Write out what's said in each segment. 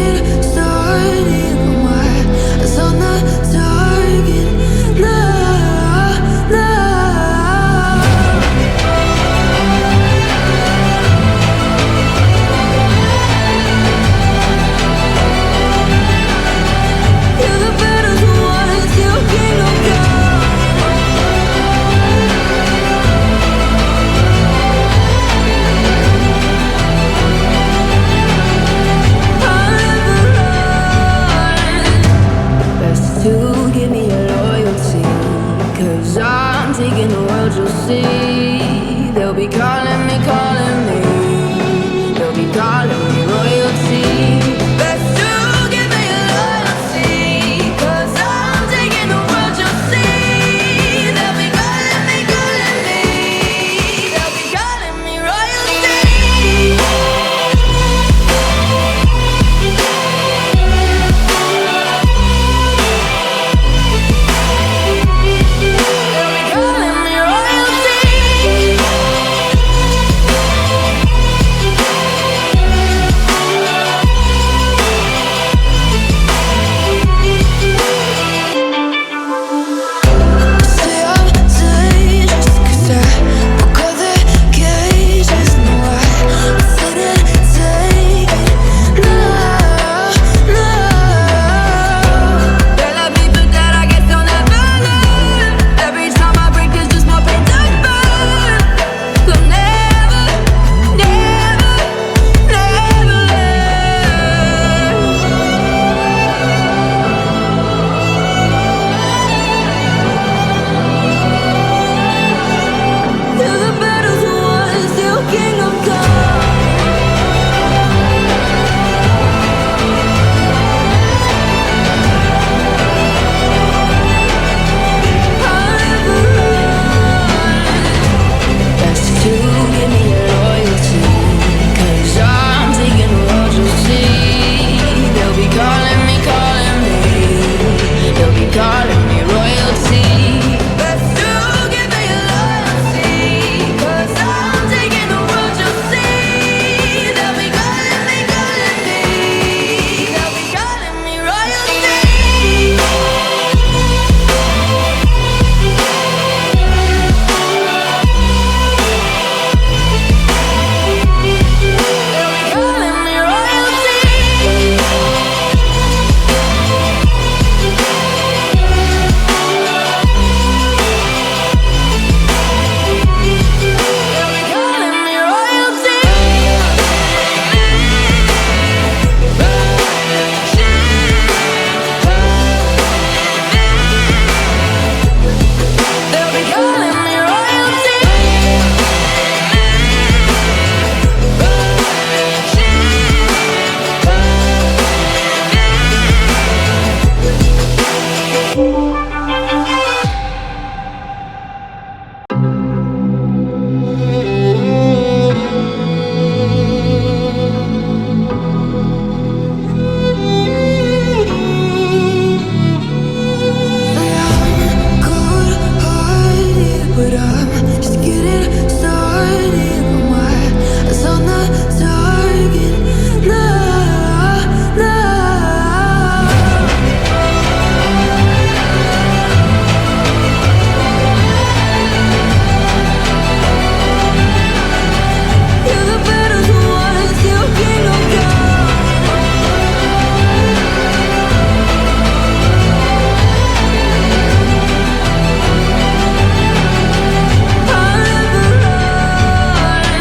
getting started. My eyes on the target. No, no. You're the battles won, still kingdom come. I'll never run. Best to give me your loyalty, 'cause I'm taking the world, you'll see. They'll be calling me, calling me. They'll be calling me royalty. Best to give me your loyalty, 'cause I'm taking the world, you'll see. They'll be calling me, calling me. They'll be calling me royalty. Calling me royalty. Say I'm dangerous, 'cause I broke all the cages. No, I didn't take it. No, no. There are people that I guess don't ever learn. Every time I break, there's just more pain to burn. So never, never, never learn. Till the battle's won, still kingdom come. I'll never run. Best to give me your loyalty, 'cause I'm taking the world, you'll see. They'll be calling me, calling me. They'll be calling me royalty. Best to give me your loyalty, 'cause I'm taking the world, you'll see. They'll be calling me, calling me. They'll be calling me royalty. They'll be calling me royalty. They'll be calling me royalty. They'll be calling me royalty. I'm cold-hearted, but I'm just getting started. My eyes on the target. No, no. You're the battles won, still kingdom come. I'll never run.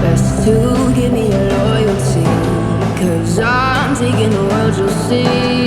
Best to give me your loyalty, 'cause I'm taking the world, you'll see.